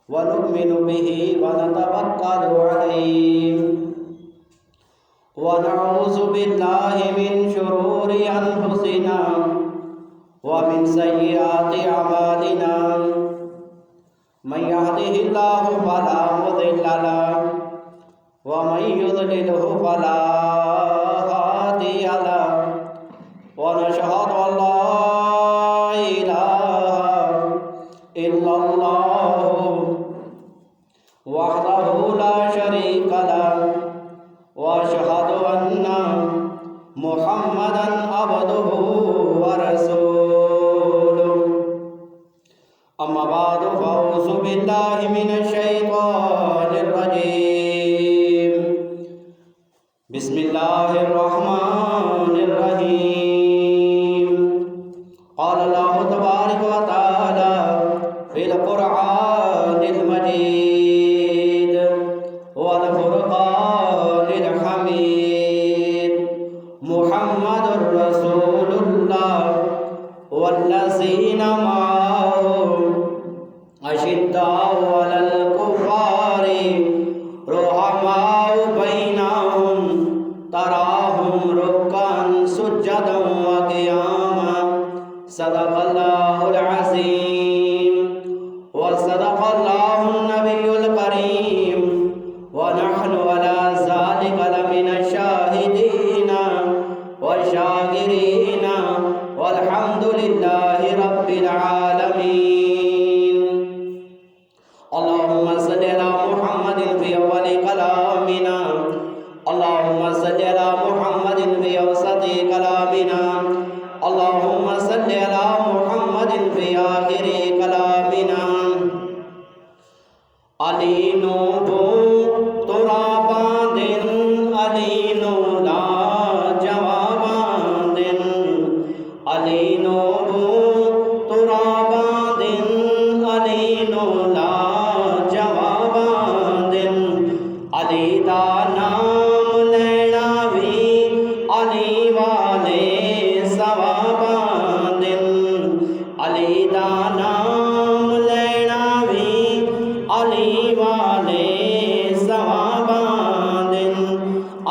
ونؤمن به ونتوكل عليه ونعوذ بالله من شرور أنفسنا ومن سيئات أعمالنا من يهده الله فلا مضل له ومن يضلله فلا هادي له ونشهد أن لا إله إلا الله وحده لا شريك له وأشهد أن محمدا عبده ورسوله أما بعد فأعوذ بالله من الشيطان الرجيم بسم الله الرحمن الرحيم قال الله تبارك وتعالى في القرآن المجيد والفرقان الحميد محمد رسول الله والذين معه أشداء على الكفار رحماء بينهم تراهم ركعا سجدا وقياما صدق الله العظيم وصدق الله النبي الكريم ونحن على ذلك لمن الشاهدين والشاكرين والحمد لله رب العالمين اللهم صل على محمد في أول كلامنا اللهم صل على محمد في أوسط كلامنا اللهم صل على محمد في آخر كلامنا علينو ترابا دن علينو لا جوابا دن علينو ترابا دن علينو لا جوابا دن علی دا نام لینا بھی علی والے ثواباں دن علی دا نام لینا بھی علی والے ثواباں دن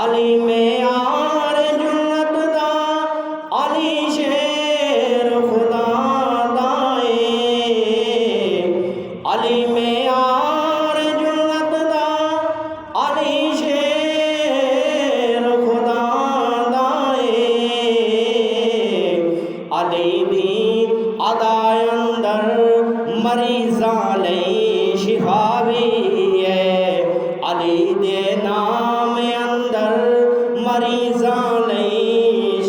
علی معیار جنت دا علی شیر خدا دائے علی معیار جنت دا علی شیر خدا دائے علی دی ادائے اندر مریضاں لئی شفا بھی ہے علی دے نام اندر مریضاں لئی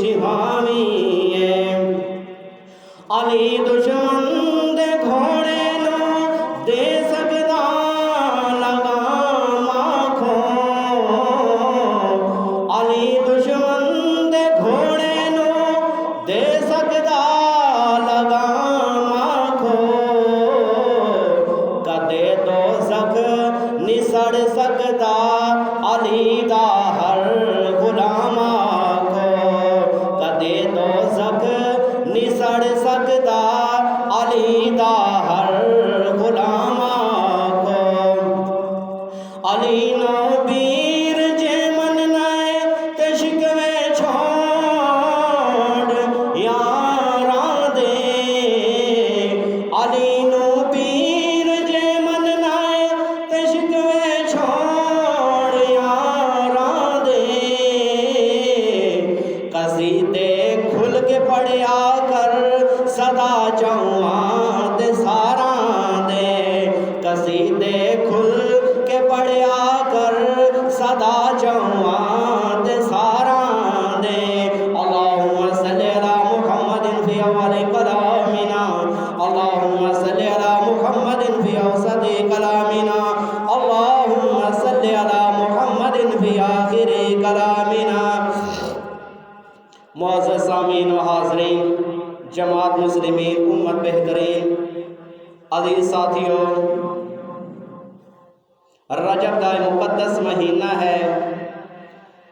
شفا بھی ہے علی دشمن دے گھوڑے نو دے سکدا لگام آنکھوں علی دشمن دے گھوڑے نو دے سکدا لگام آنکھوں کدے دوزخ نہیں سڑ سکدا علی دا ہر غلام آنکھوں کدے دوزخ نہیں سڑ سکدا علی دا ہر غلام آنکھوں علی نو پیر جے مننا ہے تے شکوے چھوڑ یاراں دے علی نو پیر جے مننا ہے تے شکوے چھوڑ یاراں دے قصیدے کھل کے پڑھیا کر صدا چوہاں تے ساراں دے قصیدے کھل کے پڑھیا کر صدا چوہاں تے ساراں دے اللہم صلی علی محمد فی اول کلامنا اللہم صلی علی محمد فی اوسط کلامنا اللہم صلی علی محمد فی آخر کلامنا معزز سامعین و حاضرین جماعت مسلمین امت بہترین عزیز ساتھیوں رجب دا مقدس مہینہ ہے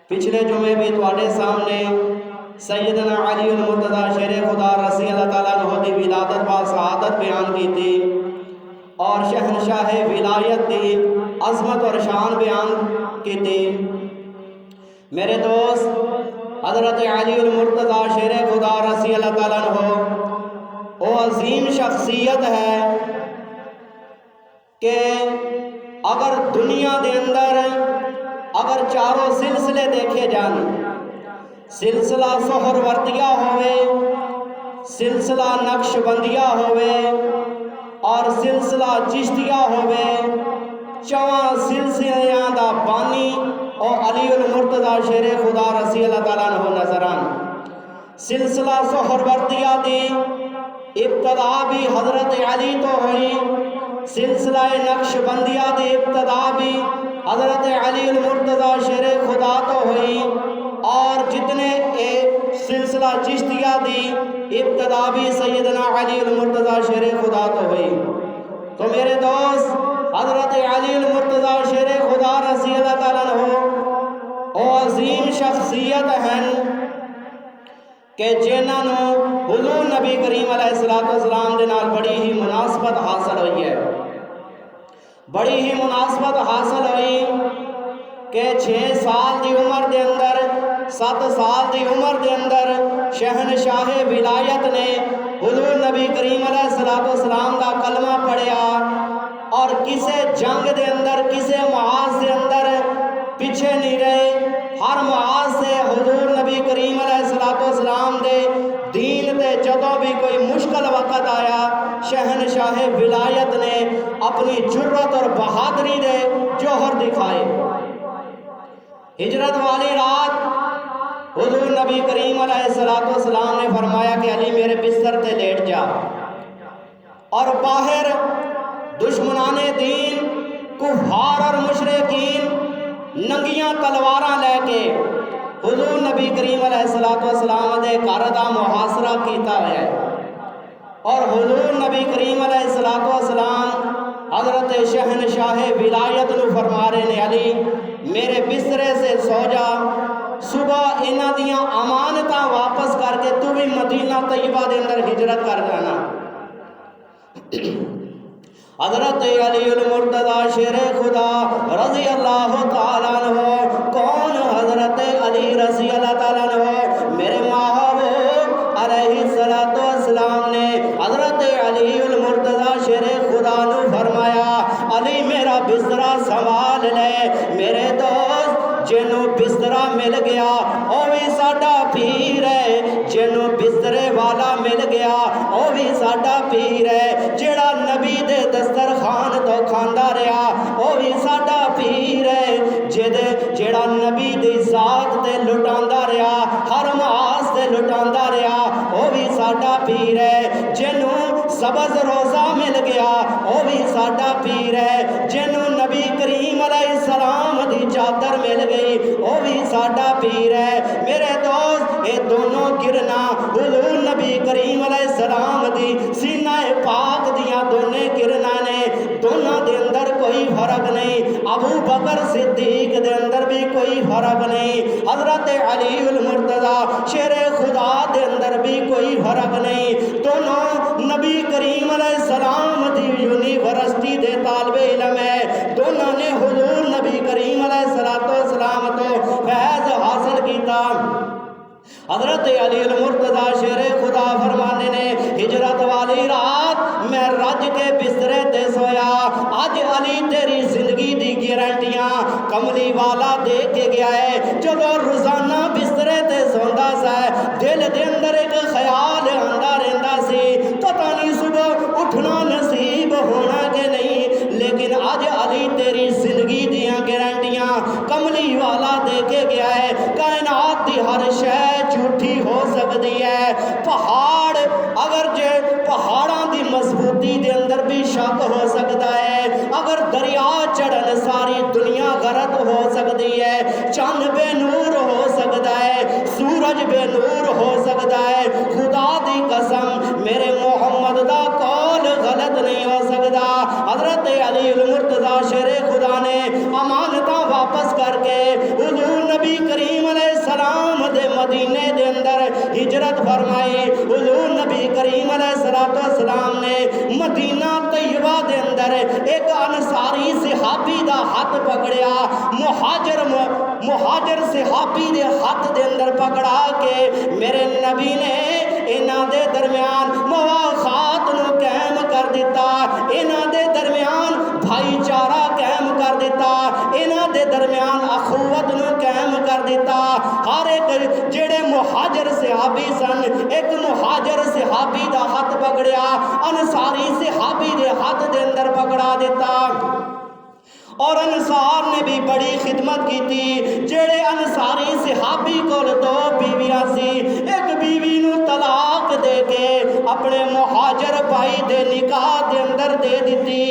پچھلے جمعے بھی تواڈے سامنے سیدنا علی المرتضی شیر خدا رضی اللہ تعالیٰ عنہ دی ولادت با سعادت بیان کی تھی اور شہنشاہ ولایت دی عظمت اور شان بیان کی تھی۔ میرے دوست حضرت علی المرتضیٰ شیر خدا رضی اللہ تعالیٰ عنہ وہ عظیم شخصیت ہے کہ اگر دنیا دے اندر اگر چاروں سلسلے دیکھے جان، سلسلہ سہروردیہ ہوئے، سلسلہ نقش بندیہ ہوئے اور سلسلہ چشتیہ ہوئے، چواں سلسلیاں دا بانی اور علی المرتضیٰ شیر خدا رضی اللہ تعالیٰ عنہ نظران۔ سلسلہ سہروردیہ دی ابتدا بھی حضرت علی تو ہوئی، سلسلہ نقش بندیہ دی ابتدا بھی حضرت علی المرتضیٰ شیر خدا تو ہوئی، اور جتنے سلسلہ چشتیہ دی ابتدا بھی سیدنا علی المرتضیٰ شیر خدا تو ہوئی۔ تو میرے دوست حضرت علی المرتضیٰ شیر خدا رضی اللہ تعالیٰ عنہ وہ عظیم شخصیت ہیں کہ جنہاں نو حضور نبی کریم علیہ السلام دے نال بڑی ہی مناسبت حاصل ہوئی ہے، بڑی ہی مناسبت حاصل ہوئی کہ 6 سال دی عمر دے اندر 7 سال دی عمر دے اندر شہنشاہ ولایت نے حضور نبی کریم علیہ السلام دا کلمہ پڑھیا، اور کسے جنگ دے اندر کسے محاذ دے اندر پیچھے نہیں رہے، ہر محاذ سے حضور نبی کریم علیہ السلام دے دین تے جدوں بھی کوئی مشکل وقت آیا، شہنشاہ ولایت نے اپنی جرت اور بہادری دے جوہر دکھائے۔ ہجرت والی رات حضور نبی کریم علیہ السلام نے فرمایا کہ علی میرے بستر تے لیٹ جا، اور باہر دشمنان دین کفار اور مشرکین ننگیاں تلواراں لے کے حضور نبی کریم علیہ السلام دے گھر دا محاصرہ کیتا ہے، اور حضور نبی کریم علیہ السلام حضرت شہنشاہ ولایت نو فرما رہے نے علی میرے بسترے سے سو جا، صبح انہاں دیاں امانتاں واپس کر کے تو بھی مدینہ طیبہ دے اندر ہجرت کر جانا۔ حضرت علی المرتضیٰ شیر خدا رضی اللہ تعالیٰ عنہ کون؟ حضرت علی رضی اللہ تعالیٰ عنہ میرے محبوب علیہ السلام نے حضرت علی المرتضیٰ شیر خدا نو فرمایا علی میرا بسترا سنبھال لے۔ میرے دوست جنوں بسترا مل گیا او بھی ساڈا پیر ہے، جنوں بسترے والا مل گیا او بھی ساڈا پیر ہے، جیڑا نبی دے دسترخوان تو کھاندا رہا او بھی ساڈا پیر ہے، جیڑا نبی دی ذات تے لٹاندا رہا، ہر محاذ تے لٹاندا رہا او بھی ساڈا پیر ہے، جنوں سبز روزہ مل گیا او بھی ساڈا پیر ہے، جنوں نبی کریم علیہ السلام دی چادر مل گئی او بھی ساڈا پیر ہے۔ میرے دوست اے دونوں گرنا حضور نبی کریم علیہ السلام دی سینہ پاک دیاں دونے گرنا نے، دونوں دے اندر کوئی فرق نہیں، ابو بکر صدیق دے اندر بھی کوئی فرق نہیں، حضرت علی المرتضیٰ شیر خدا دے اندر بھی کوئی فرق نہیں، دونوں نبی کریم علیہ السلام دی یونیورسٹی دے طالب علم ہے، دونوں نے حضور نبی کریم علیہ السلام تو فیض حاصل کیتا۔ حضرت علی المرتضیٰ شیر خدا فرمانے نے ہجرت والی رات میں رج کے بسترے تے سویا، آج علی تیری زندگی دی گارنٹیاں کملی والا دے کے گیا ہے، جب روزانہ بسترے تے سوندا سا دل دے اندر ایک خیال آندا رہندا سی، پتہ نہیں صبح اٹھنا نصیب ہونا کہ نہیں، لیکن آج علی تیری زندگی دیاں گارنٹیاں کملی والا دے کے گیا ہے، کائنات دی ہر شے جھوٹی ہو سکتی ہے، پہاڑ اگر پہاڑاں دی مضبوطی دے اندر بھی شک ہو سکتا ہے، اگر دریا چڑھن ساری دنیا غرق ہو سکتی ہے، چاند بے نور ہو سکتا ہے، سورج بے نور ہو سکتا ہے، خدا دی قسم میرے محمد دا قول غلط نہیں ہو سکتا۔ حضرت علی المرتضیٰ شیر خدا نے امانتاں واپس کر کے حضور نبی کریم علیہ السلام دے مدینے دے اندر ہجرت فرمائی، حضور نبی کریم علیہ السلام نے مدینہ طیبہ دے اندر ایک انصاری صحابی دا ہاتھ پکڑیا، مہاجر صحابی دے ہاتھ دے اندر پکڑا کے میرے نبی نے انہاں دے درمیان مواخات نو قائم کر دیتا، انہاں دے درمیان بھائی چارہ قائم کر دیتا، انہاں دے درمیان اخوت نو قائم کر دیتا۔ ہر ایک جڑے مہاجر صحابی سن، ایک مہاجر صحابی دا ہاتھ پکڑیا، انصاری صحابی دے ہاتھ دے اندر پکڑا دیتا۔ اور انصار نے بھی بڑی خدمت کی تھی، جڑے انصاری صحابی کول دو بیویاں سی، ایک بیوی نو طلاق دے کے اپنے مہاجر بھائی دے نکاح دے اندر دے دیتی،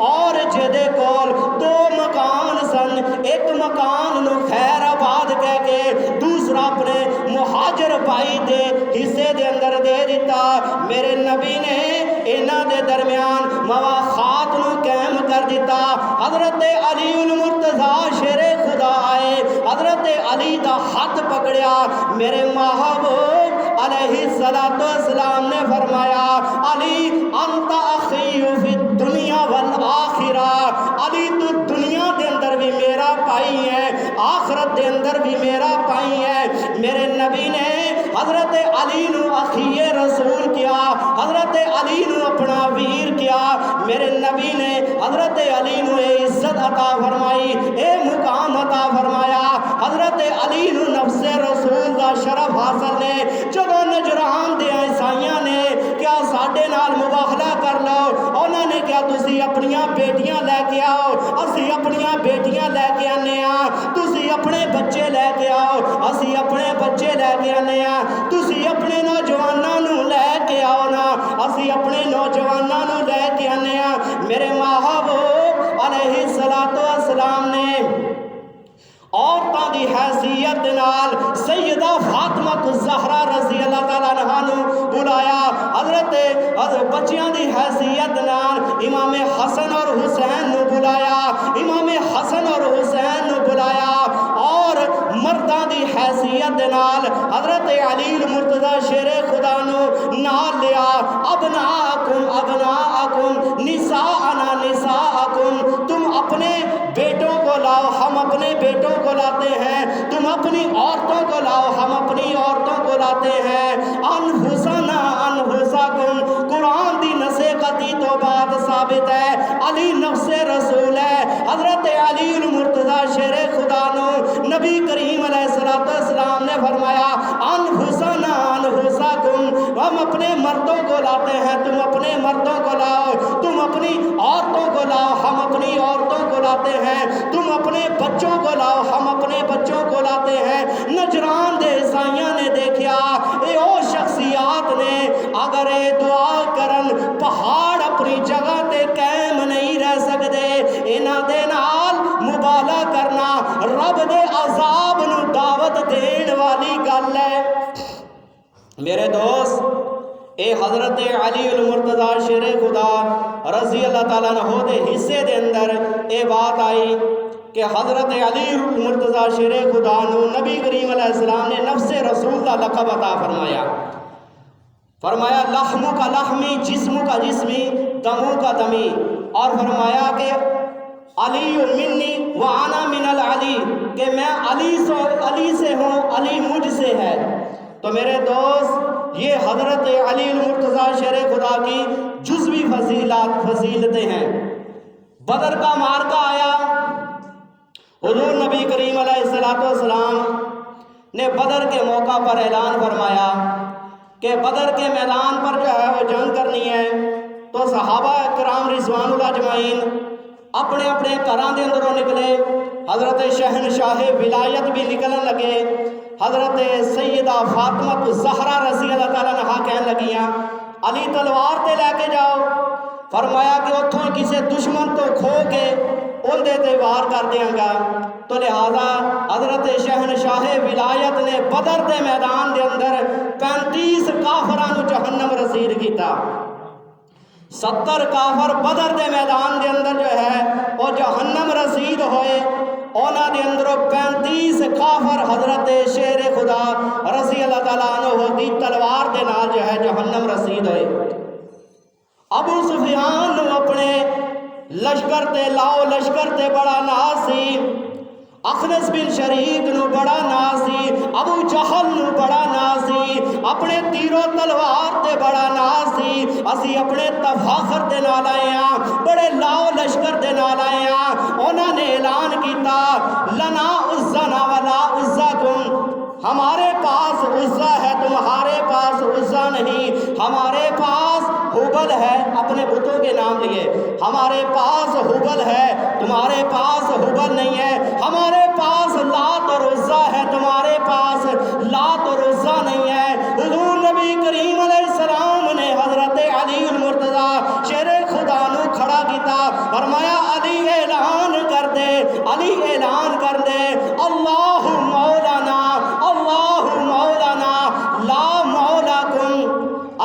اور جدے کول دو مکان سن، ایک مکان نو خیر آباد کہہ کے دوسرا اپنے مہاجر بھائی دے حصے دے اندر دے دیتا۔ میرے نبی نے انہاں دے درمیان مواخات نو قائم کر دیتا۔ حضرت علی المرتضیٰ شیر خدا آئے، حضرت علی دا ہاتھ پکڑیا، میرے محبوب علیہ السلام نے فرمایا علی انت اخی فی الدنیا والآخرہ، علی تو دنیا دے اندر بھی میرا بھائی ہے، آخرت دے اندر بھی میرا بھائی ہے۔ میرے نبی نے حضرت علی نو اخی رسول کیا، حضرت علی نو اپنا ویر کیا۔ میرے نبی نے حضرت علی نو اے عزت عطا فرمائی، اے مقام عطا فرمایا۔ حضرت علی نو نفس رسول دا شرف حاصل نے۔ جدو نجران دے عیسائیاں نے کیا ساڈے نال مباہلہ کر لو، انہاں نے کیا تسی اپنیاں بیٹیاں لے کے آؤ، اسی اپنیاں بیٹیاں لے کے آنے ہاں، تسی اپنے بچے لے کے آؤ، اسی اپنے بچے لے کے آنے ہاں، تسی اپنے نوجواناں نو لے کے آؤ نا، اسی اپنے نوجواناں نو لے کے آنے ہاں۔ میرے محبوب علیہ السلام نے عورتاں دی حیثیت نال سیدہ فاطمہ الزہرا رضی اللہ تعالیٰ عنہا نو بلایا، حضرت بچیاں دی حیثیت نال امام حسن اور حسین نو بلایا، امام حسن اور حسین نو بلایا، اور مرداں دی حیثیت نال حضرت علی المرتضیٰ شیر خدا نو نال لیا۔ ابناءکم نساءنا نساءکم، تم اپنے بیٹوں کو لاؤ، ہم اپنے بیٹوں کو لاتے ہیں، تم اپنی عورتوں کو لاؤ، ہم اپنی عورتوں کو لاتے ہیں۔ انفسنا انفسکم، قرآن دی نصیحتی تو بات ثابت ہے، علی نفس رسول ہے۔ حضرت علی المرتضیٰ شیر خدا نو نبی کریم علیہ السلام نے فرمایا انفسنا انفسکم، ہم اپنے مردوں کو لاتے ہیں، تم اپنے مردوں کو لاؤ، تم اپنی عورتوں کو لاؤ، ہم اپنی عورتوں کو لاتے ہیں، تم اپنے بچوں کو لاؤ، ہم اپنے بچوں کو لاتے ہیں۔ نجران دے عیسائیاں نے دیکھا اے او شخصیات نے اگر اے دعا کرن پہاڑ اپنی جگہ تے قائم نہیں رہ سکتے، انہاں دے نال مبالغہ کرنا رب دے عذاب نو دعوت دین والی گل ہے۔ میرے دوست، اے حضرت علی المرتضیٰ شیر خدا رضی اللہ تعالیٰ عنہ دے حصے دے اندر اے بات آئی کہ حضرت علی المرتضیٰ شیر خدا نو نبی کریم علیہ السلام نے نفس رسول کا لقب عطا فرمایا لحمو کا لحمی، جسمو کا جسمی، دمو کا دمی، اور فرمایا کہ علی منی وانا من العلی، کہ میں علی سے ہوں، علی مجھ سے ہے۔ تو میرے دوست، یہ حضرت علی المرتضیٰ شیر خدا کی جزوی فضیلتیں ہیں۔ بدر کا معرکہ آیا، حضور نبی کریم علیہ السلام نے بدر کے موقع پر اعلان فرمایا کہ بدر کے میدان پر جو ہے وہ جنگ کرنی ہے۔ تو صحابہ کرام رضوان اللہ اجمعین اپنے اپنے گھراں دے اندروں نکلے، حضرت شہنشاہ ولایت بھی نکلن لگے، حضرت سیدہ فاطمہ الزہرا رضی اللہ تعالیٰ عنہا کہن لگیاں علی تلوار تے لے کے جاؤ، فرمایا کہ اتھوں کسی دشمن تو کھو کے اندے تے وار کر دیاں گا۔ تو لہذا حضرت شہنشاہ ولایت نے بدر دے میدان دے اندر 35 کافراں نو جہنم رسید کیتا۔ 70 کافر بدر دے میدان دے اندر جو ہے وہ جہنم رسید ہوئے، اونا دے اندروں 35 کافر حضرت شیر خدا رضی اللہ تعالیٰ عنہ دی تلوار دے نال جو ہے جہنم رسید ہوئے۔ ابو سفیان نو اپنے لشکر تے لاؤ لشکر تے بڑا ناز سی، اخنس بن شریک نو بڑا ناز سی، ابو جہل نو بڑا ناز سی، اپنے تیرو تلوار تے بڑا ناز سی، اسی اپنے تفاخر دے نال آئے ہاں، بڑے لاؤ لشکر دے نال آئے ہاں۔ انہوں نے اعلان کیتا لنا عزنا ولا عزکم، ہمارے پاس عزا ہے تمہارے پاس عزا نہیں، ہمارے پاس حبل ہے، اپنے بتوں کے نام لیے، ہمارے پاس حبل ہے تمہارے پاس حبل نہیں ہے، ہمارے پاس لات اور عزا ہے تمہارے پاس لات اور عزا نہیں ہے۔ حضور نبی کریم علیہ السلام نے حضرت علی المرتضیٰ شیر خدا نو کھڑا کیتا، فرمایا علی اعلان کر دے، علی اعلان کر دے، اللہ مولانا اللہ مولانا لا مولاکم،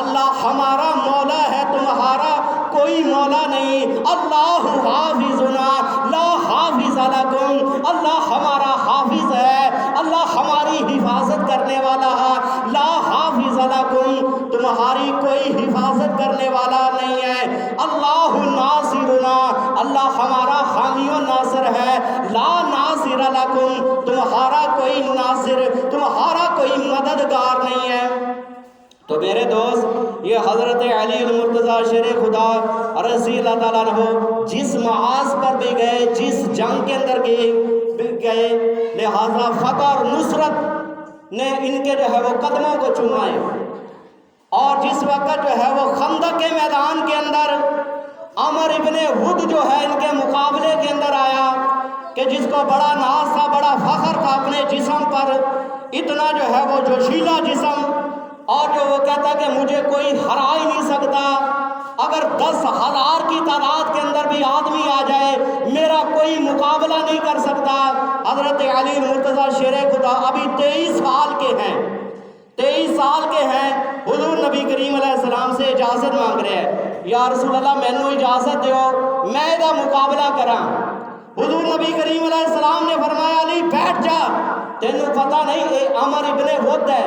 اللہ ہمارا مولا ہے تمہارا کوئی مولا نہیں، اللہ حافظنا لا حافظ لکم، اللہ ہمارا حافظ ہے، اللہ ہماری حفاظت کرنے والا ہے، لا حافظ لکم، تمہاری کوئی حفاظت کرنے والا نہیں ہے، اللہ ناصرنا، اللہ ہمارا حامی و ناصر ہے، لا ناصر لکم، تمہارا کوئی ناصر تمہارا کوئی مددگار نہیں ہے۔ تو میرے دوست یہ حضرت علی المرتضیٰ شیر خدا رضی اللہ تعالیٰ عنہ جس محاذ پر بھی گئے، جس جنگ کے اندر گئے، لہذا فتح اور نصرت نے ان کے جو ہے وہ قدموں کو چومائے، اور جس وقت جو ہے وہ خندق کے میدان کے اندر عمر ابن ود جو ہے ان کے مقابلے کے اندر آیا، کہ جس کو بڑا ناز تھا بڑا فخر تھا اپنے جسم پر، اتنا جو ہے وہ جوشیلا جسم، اور جو وہ کہتا کہ مجھے کوئی ہرا ہی نہیں سکتا، اگر 10,000 کی تعداد کے اندر بھی آدمی آ جائے میرا کوئی مقابلہ نہیں کر سکتا۔ حضرت علی المرتضیٰ شیر خدا ابھی 23 سال کے ہیں، 23 سال کے ہیں، حضور نبی کریم علیہ السلام سے اجازت مانگ رہے ہیں، یا رسول اللہ مینوں اجازت دیو میں دا مقابلہ کراں۔ حضور نبی کریم علیہ السلام نے فرمایا علی بیٹھ جا، تینوں پتہ نہیں اے عمر ابن ود ہے،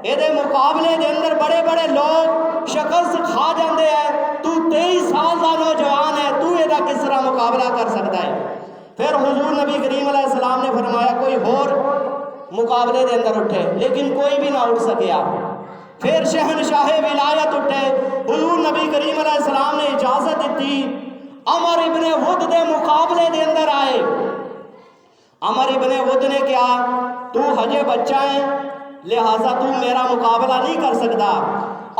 یہ مقابلے دے اندر بڑے بڑے لوگ شکست کھا جاندے ہیں، تو 23 سال کا نوجوان ہے، تو یہ کس طرح مقابلہ کر سکتا ہے؟ پھر حضور نبی کریم علیہ السلام نے فرمایا کوئی اور مقابلے دے اندر اٹھے، لیکن کوئی بھی نہ اٹھ سکیا۔ پھر شہنشاہ ولایت اٹھے، حضور نبی کریم علیہ السلام نے اجازت دیتی، عمر ابن ود دے مقابلے دے اندر آئے۔ عمر ابن ود نے کیا، تو ہجے بچہ ہے لہٰذا تو میرا مقابلہ نہیں کر سکتا،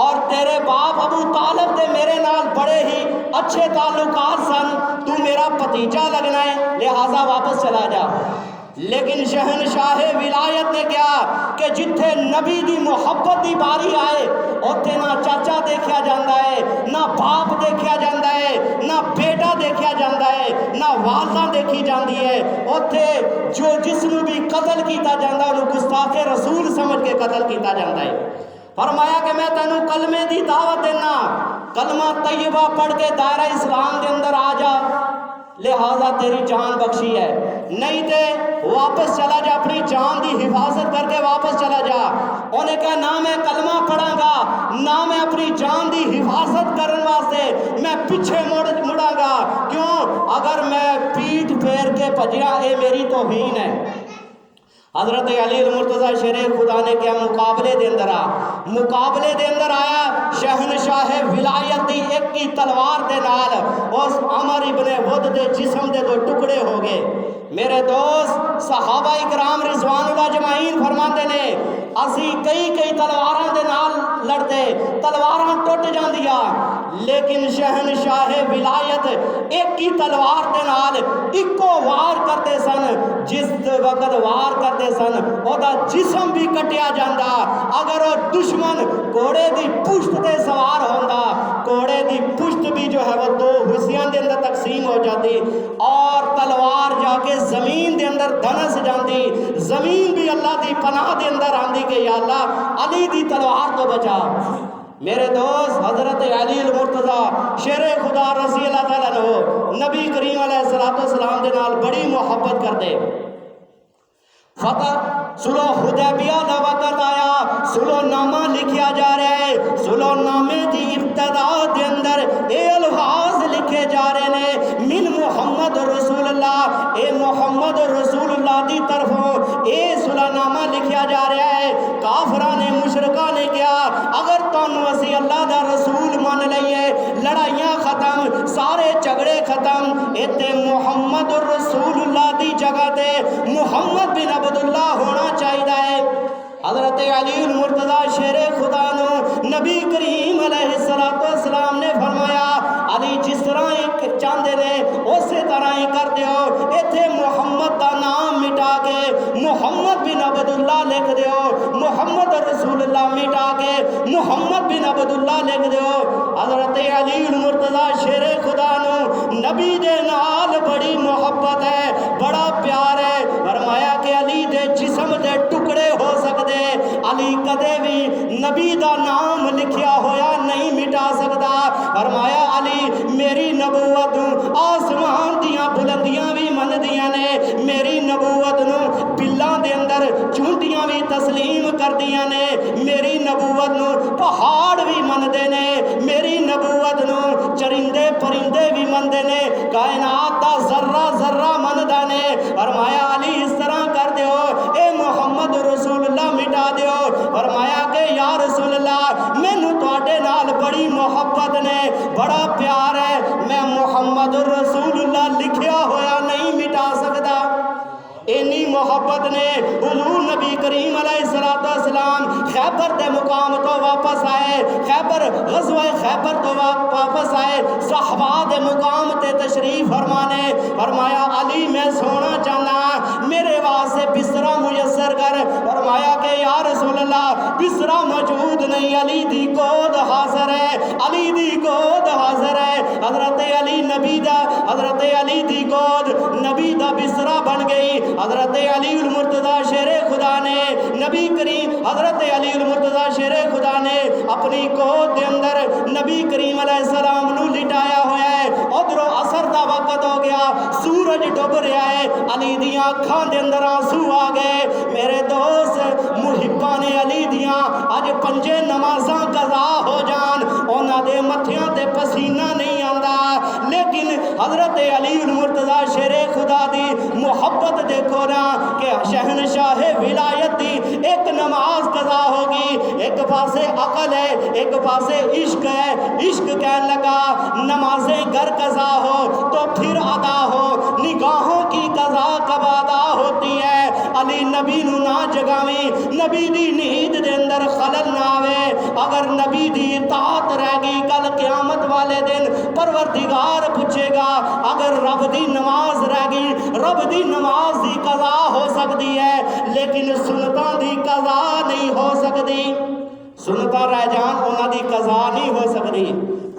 اور تیرے باپ ابو طالب دے میرے نال بڑے ہی اچھے تعلقات سن، تو میرا بھتیجا لگنا ہے لہٰذا واپس چلا جا۔ لیکن شہنشاہ ولایت نے کیا کہ جتھے نبی دی محبت دی باری آئے اوتھے نہ چاچا دیکھیا جاندہ ہے، نہ باپ دیکھیا جاندہ ہے، نہ بیٹا دیکھیا جاندہ ہے، نہ والدہ دیکھی جاندی ہے، اوتھے جو جس نو بھی قتل کیتا جاندہ ہے انہوں گستاخ رسول سمجھ کے قتل کیتا جاندہ ہے۔ فرمایا کہ میں تینوں کلمے دی دعوت دینا، کلمہ طیبہ پڑھ کے دائرہ اسلام دے اندر آ جا، لہذا تیری جان بخشی ہے، نہیں تے واپس چلا جا، اپنی جان دی حفاظت کر کے واپس چلا جا۔ انہیں کہا نہ میں کلمہ پڑھاں گا، نہ میں اپنی جان دی حفاظت کرنے واسطے میں پیچھے مڑاں گا، کیوں؟ اگر میں پیٹھ پھیر کے بھجیا اے میری توہین ہے۔ حضرت علی المرتضیٰ شیر خدا نے کیا مقابلے دے اندر مقابلے دے اندر آیا، شہنشاہ ولایت دی ایک کی تلوار دے نال اس عمر ابن ود دے جسم دے دو ٹکڑے ہو گئے۔ میرے دوست صحابہ اکرام رضوان اللہ اجمعین فرماتے نے اسی کئی تلواراں دے نال لڑتے، تلواراں ٹوٹ جاندیاں، لیکن شہنشاہ ولایت ایک کی تلوار دے نال اکو وار کرتے سن، جس وقت وار کرتے سن او دا جسم بھی کٹیا جاندا، اگر وہ دشمن گھوڑے دی پشت تے سوار ہوندا گھوڑے دی پشت بھی جو ہے وہ دو حصیاں دے اندر تقسیم ہو جاتی، اور تلوار جا کے زمین دے اندر دھنس جاندی، زمین بھی اللہ دی پناہ دے اندر آندی کہ یا اللہ علی دی تلوار تو بچا۔ میرے دوست حضرت علی المرتضی شیر خدا رضی اللہ تعالیٰ عنہ نبی کریم علیہ السلام دے نال بڑی محبت کرتے. فتح صلح حدیبیہ دا وقت آیا، صلح نامہ لکھیا جا رہا ہے. صلح نامے دی ابتدا دے اندر اے الفاظ لکھے جا رہے ہیں من محمد رسول اللہ، اے محمد رسول اللہ دی طرفوں اے صلح نامہ لکھیا جا رہا ہے. کافراں نے مشرکاں نے کیا اگر تانوں اسی اللہ دا رسول مان لئیے لڑائیاں ختم، سارے جھگڑے ختم، ایتھے محمد رسول اللہ دی جگہ تے محمد بن عبداللہ ہونا چاہیے. حضرت علی المرتضی شیر خدا نو نبی کریم علیہ السلام نے فرمایا علی جس طرح ایک چاندے نے اسی طرح ہی کر دیو، ایتھے محمد دا نام مٹا کے محمد بن عبداللہ لکھ دیو، محمد رسول اللہ مٹا کے محمد بن عبداللہ لکھ دیو. حضرت علی المرتضی شیر خدا نو نبی دے نال بڑی محبت ہے، بڑا پیار ہے. فرمایا کہ علی دے جسم دے ٹکڑے ہو سکتے، علی کدے بھی نبی دا نام لکھیا ہویا نہیں مٹا سکتا. فرمایا علی میری نبوت آسمان دیاں بلندیاں بھی من دیاں نے، میری نبوت نو بلاں دے اندر چونٹیاں بھی تسلیم کر دیاں نے، میری نبوت نو پہاڑ بھی من دے نے، میری نبوت نو چرندے پرندے بھی من دے نے، کائنات دا ذرہ ذرہ من دا نے. فرمایا علی اس طرح کر دیو اے محمد رسول اللہ مٹا دیو. فرمایا کہ یا رسول اللہ مینوں تواڈے نال بڑی محبت نے، بڑا پیار ہے، میں محمد رسول اللہ لکھیا ہویا نہیں مٹا سکتا. اینی محبت نے حضور نبی کریم علیہ السلام خیبر دے مقام تو واپس آئے، خیبر غزوہ خیبر تو واپس آئے، صحابہ دے مقام تے تشریف فرمانے. فرمایا علی میں سونا چاہنا میرے واسطے بسترا میسر کر. فرمایا کہ یا رسول اللہ بسترا موجود نہیں، علی دی گود حاضر ہے، علی دی گود حاضر ہے. حضرت علی نبی دا، حضرت علی دی گود نبی دا بسترا بن گئی. حضرت علی المرتضی شیر خدا نے نبی کریم حضرت علی المرتضی شیر خدا نے اپنی گود دے اندر نبی کریم علیہ السلام نو لٹایا ہوا ہے. ادھروں عصر دا وقت ہو گیا، سورج ڈوب رہا ہے، علی دیاں اکھاں دے اندر آنسو آ گئے. میرے دوست محبان علی دیاں اج پنجے نمازاں قضا ہو جان انہاں دے متھیاں تے پسینہ نہیں آندا، لیکن حضرت علی المرتضی شیر خدا دی محبت دیکھو نا کہ شہنشاہ ولایت دی ایک نماز قضا ہوگی، ایک پاسے عقل ہے ایک پاسے عشق ہے. عشق کہنے لگا نمازیں گر قضا ہو تو پھر ادا ہو، نگاہوں کی قضا کب ادا ہوتی ہے. علی نبی نو نہ جگاویں، نبی دی نیند دے اندر خلل نہ آوے. اگر نبی دی اطاعت رہ گئی کل قیامت والے دن پروردگار پوچھے گا. اگر رب دی نماز رہ گئی، رب دی نماز دی قضا ہو سکتی ہے لیکن سنتاں دی قضا نہیں ہو سکتی. سنتاں رہ جان انہاں دی قضا نہیں ہو سکتی،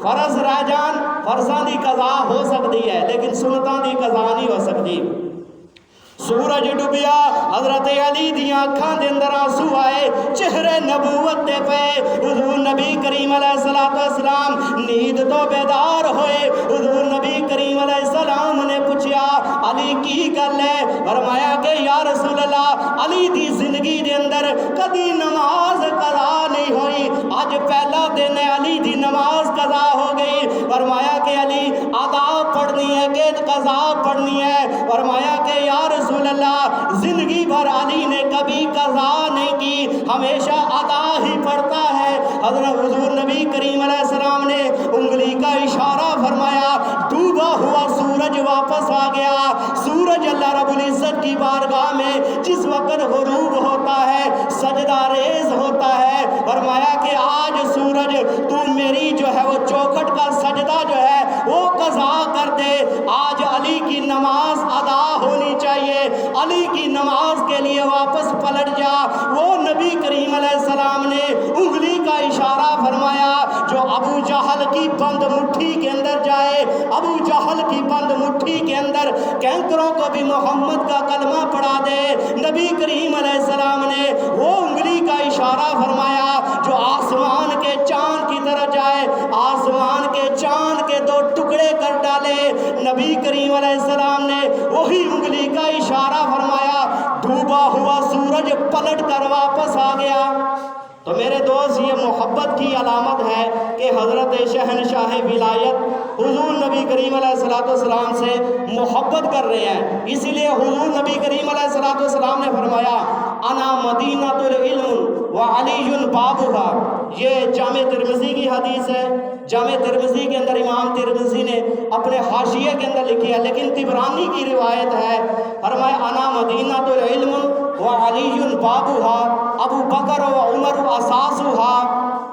فرض رہ جان فرضاں دی قضا ہو سکتی ہے لیکن سنتاں دی قضا نہیں ہو سکتی. سورج ڈوبیا، حضرت علی دیاں اکھاں دے اندر آنسو آئے، چہرے نبوت تے پے. حضور نبی کریم علیہ السلام نیند تو بیدار ہوئے. حضور نبی کریم علیہ السلام نے پوچھا علی کی گل ہے؟ فرمایا کہ یا رسول اللہ علی دی زندگی دے اندر کدی نماز قضا نہیں ہوئی، آج پہلا دن ہے علی دی نماز قضا ہو گئی. فرمایا کہ علی ادا پڑھنی ہے کہ قضا پڑھنی ہے؟ فرمایا کہ یا رسول اللہ زندگی بھر علی نے کبھی قضا نہیں کی، ہمیشہ ادا ہی پڑھتا ہے. حضرت حضور نبی کریم علیہ السلام نے انگلی کا اشارہ فرمایا، ڈوبا ہوا سورج واپس آ گیا. سورج اللہ رب العزت کی بارگاہ میں جس وقت غروب ہوتا ہے سجدہ ریز ہوتا ہے. فرمایا کہ آج سورج تو میری جو ہے وہ چوکھٹ کا سجدہ جو ہے وہ قضا کر دے. آج علی کی نماز ادا ہونی چاہیے، علی کی نماز کے لیے واپس پلٹ جا. وہ نبی کریم علیہ السلام نے انگلی کا اشارہ فرمایا جو ابو جہل کی بند مٹھی کے اندر جائے، ابو جہل کی بند مٹھی کے اندر کینکروں کو بھی محمد کا کلمہ پڑھا دے۔ نبی کریم علیہ السلام نے وہ انگلی کا اشارہ فرمایا جو آسمان کے چاند کی طرف جائے، آسمان کے چاند کے دو ٹکڑے کر ڈالے۔ نبی کریم علیہ السلام نے وہی انگلی کا اشارہ فرمایا، ڈوبا ہوا سورج پلٹ کر واپس آ گیا۔ تو میرے دوست یہ محبت کی علامت ہے کہ حضرت شہنشاہ ولایت حضور نبی کریم علیہ السلام سے محبت کر رہے ہیں۔ اسی لیے حضور نبی کریم علیہ السلام نے فرمایا انا مدینۃ العلم وعلی بابھا۔ یہ جامع ترمذی کی حدیث ہے۔ جامع ترمذی کے اندر امام ترمذی نے اپنے حاشیے کے اندر لکھی ہے، لیکن طبرانی کی روایت ہے، فرمایا انا مدینۃ العلم وعلی بابھا، ابو بکر و عمر اساسھا